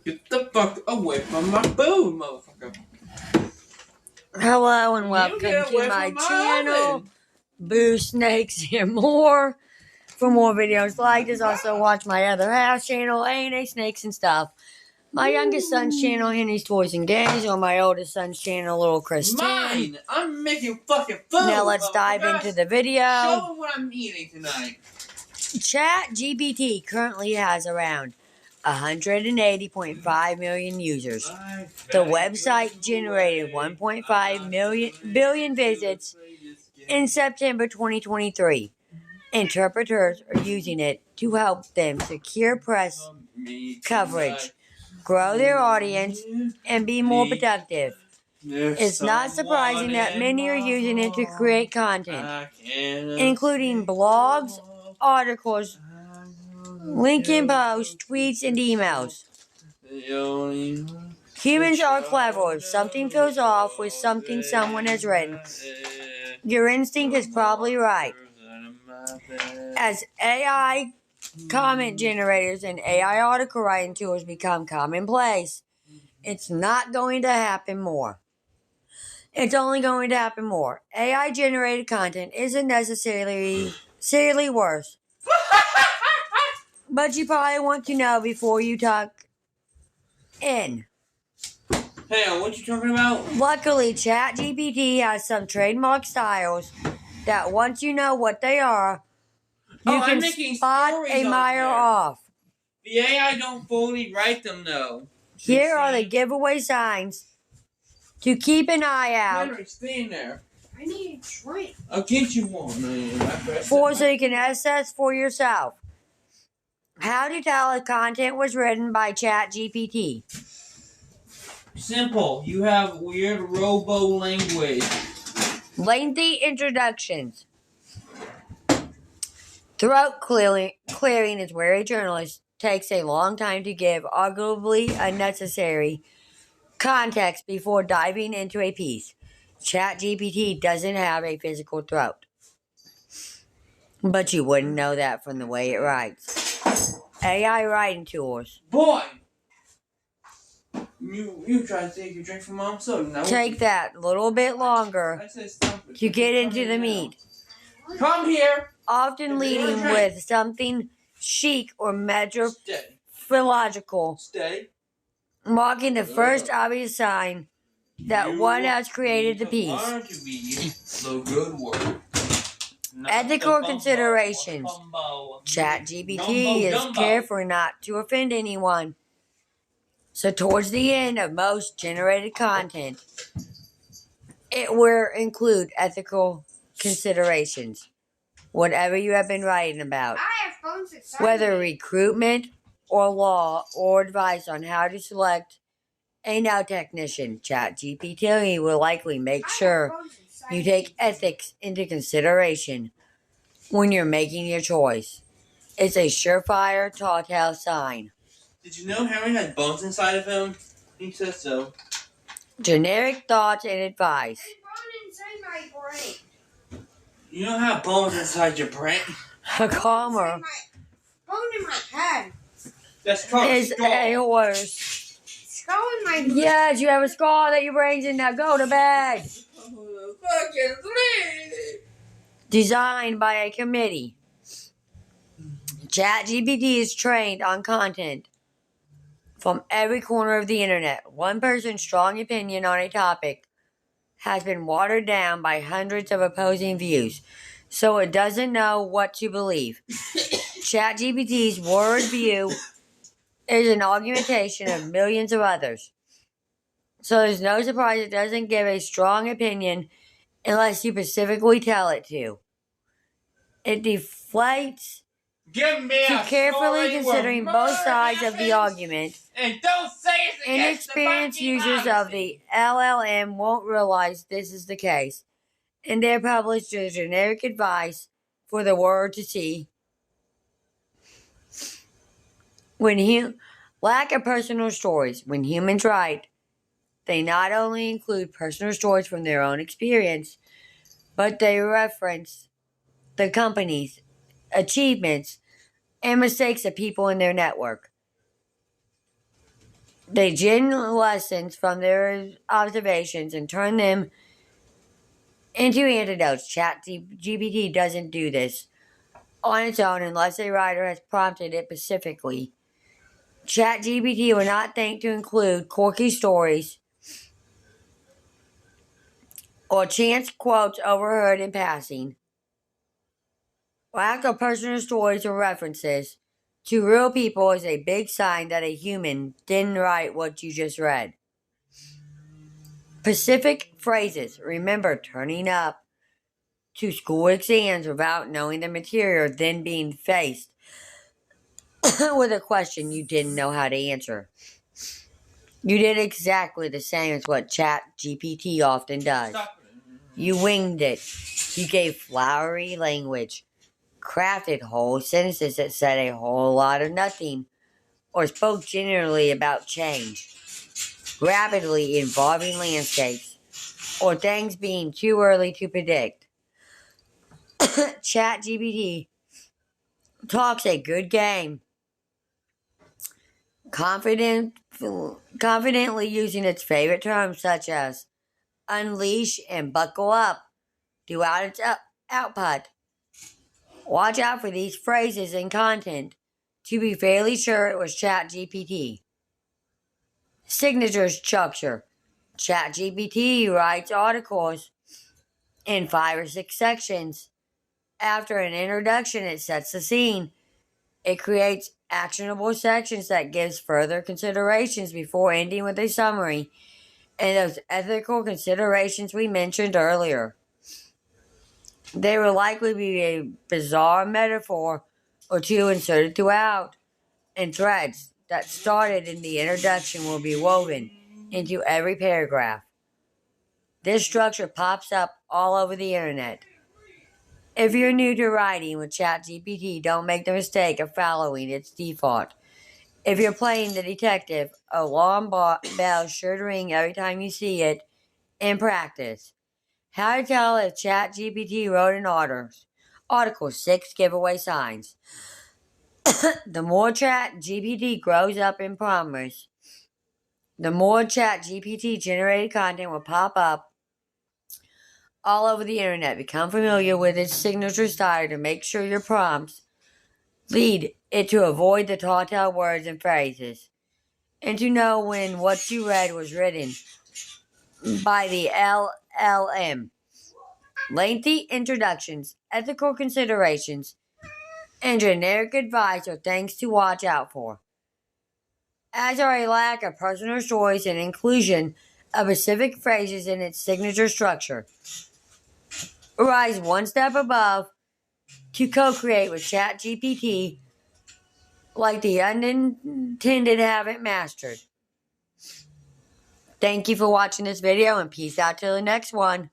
Get the fuck away from my food, motherfucker. Hello and welcome to my channel, Boo Snakes and More. For more videos like this, also watch my other house channel, A&A Snakes and Stuff. My youngest son's channel, Henry's Toys and Games, or my oldest son's channel, Little Chris. Mine! I'm making fucking food! Now let's dive into the video. Show them what I'm eating tonight. Chat GPT currently has around 180.5 million users. The website generated 1.5 billion visits in September 2023. Interpreters are using it to help them secure press coverage, grow their audience, and be more productive. It's not surprising that many are using it to create content, including blogs, articles, LinkedIn posts, tweets, and emails. Humans are clever. If something feels off with something someone has written, your instinct is probably right. As AI comment generators and AI article writing tools become commonplace, it's not going to happen more. It's only going to happen more. AI generated content isn't necessarily worse. But you probably want to know before you talk in. Hey, what you talking about? Luckily, ChatGPT has some trademark styles that once you know what they are, you can spot a mile off. The AI don't fully write them, though. Here are the giveaway signs to keep an eye out. Henry, stay in there. I need a drink. I'll get you one. So you can assess for yourself. How to tell if content was written by ChatGPT. Simple. You have weird robo-language. Lengthy introductions. Throat clearing is where a journalist takes a long time to give arguably unnecessary context before diving into a piece. ChatGPT doesn't have a physical throat. But you wouldn't know that from the way it writes. AI writing tools. Boy! You try to take a drink from Mom's soda. Now take that little bit longer to get into the meat. Come here! Often leading with something chic or metrological. Stay. Marking the first obvious sign that one has created the piece. The good work. Ethical considerations. ChatGPT is careful not to offend anyone. So towards the end of most generated content, it will include ethical considerations. Whatever you have been writing about. Whether recruitment or law or advice on how to select a nail technician, ChatGPT will likely make sure you take ethics into consideration when you're making your choice. It's a surefire telltale sign. Did you know Henry had bones inside of him? He says so. Generic thoughts and advice. Inside my brain. You don't have bones inside your brain. A calmer Bone in my head. That's called is a horse. Skull in my head. Yes, you have a scar that your brain's in. Now go to bed. Designed by a committee. ChatGPT is trained on content from every corner of the internet. One person's strong opinion on a topic has been watered down by hundreds of opposing views, so it doesn't know what to believe. ChatGPT's word view is an augmentation of millions of others. So there's no surprise it doesn't give a strong opinion unless you specifically tell it to. It deflates to carefully considering both sides of the argument. And don't say it. Inexperienced users of the LLM won't realize this is the case, and they're published as generic advice for the world to see. Lack of personal stories. When humans write, they not only include personal stories from their own experience, but they reference the company's achievements and mistakes of people in their network. They gin lessons from their observations and turn them into antidotes. ChatGPT doesn't do this on its own unless a writer has prompted it specifically. ChatGPT will not think to include quirky stories or chance quotes overheard in passing. Lack of personal stories or references to real people is a big sign that a human didn't write what you just read. Specific phrases. Remember turning up to school exams without knowing the material, then being faced with a question you didn't know how to answer. You did exactly the same as what ChatGPT often does. You winged it. You gave flowery language, crafted whole sentences that said a whole lot of nothing, or spoke generally about change, rapidly evolving landscapes, or things being too early to predict. ChatGPT talks a good game, confidently using its favorite terms such as unleash and buckle up throughout its output. Watch out for these phrases and content to be fairly sure it was ChatGPT. Signature structure. ChatGPT writes articles in 5 or 6 sections. After an introduction, it sets the scene. It creates actionable sections that gives further considerations before ending with a summary and those ethical considerations we mentioned earlier. There will likely be a bizarre metaphor or two inserted throughout, and threads that started in the introduction will be woven into every paragraph. This structure pops up all over the internet. If you're new to writing with ChatGPT, don't make the mistake of following its default. If you're playing the detective, alarm bell should ring every time you see it in practice. How to tell if ChatGPT wrote an article 6 giveaway signs. The more ChatGPT grows up in promise, the more ChatGPT generated content will pop up all over the internet. Become familiar with its signature style to make sure your prompts lead it to avoid the telltale words and phrases, and to know when what you read was written by the LLM. Lengthy introductions, ethical considerations, and generic advice are things to watch out for, as are a lack of personal stories and inclusion of specific phrases in its signature structure. Rise one step above to co-create with ChatGPT like the unintended have it mastered. Thank you for watching this video and peace out till the next one.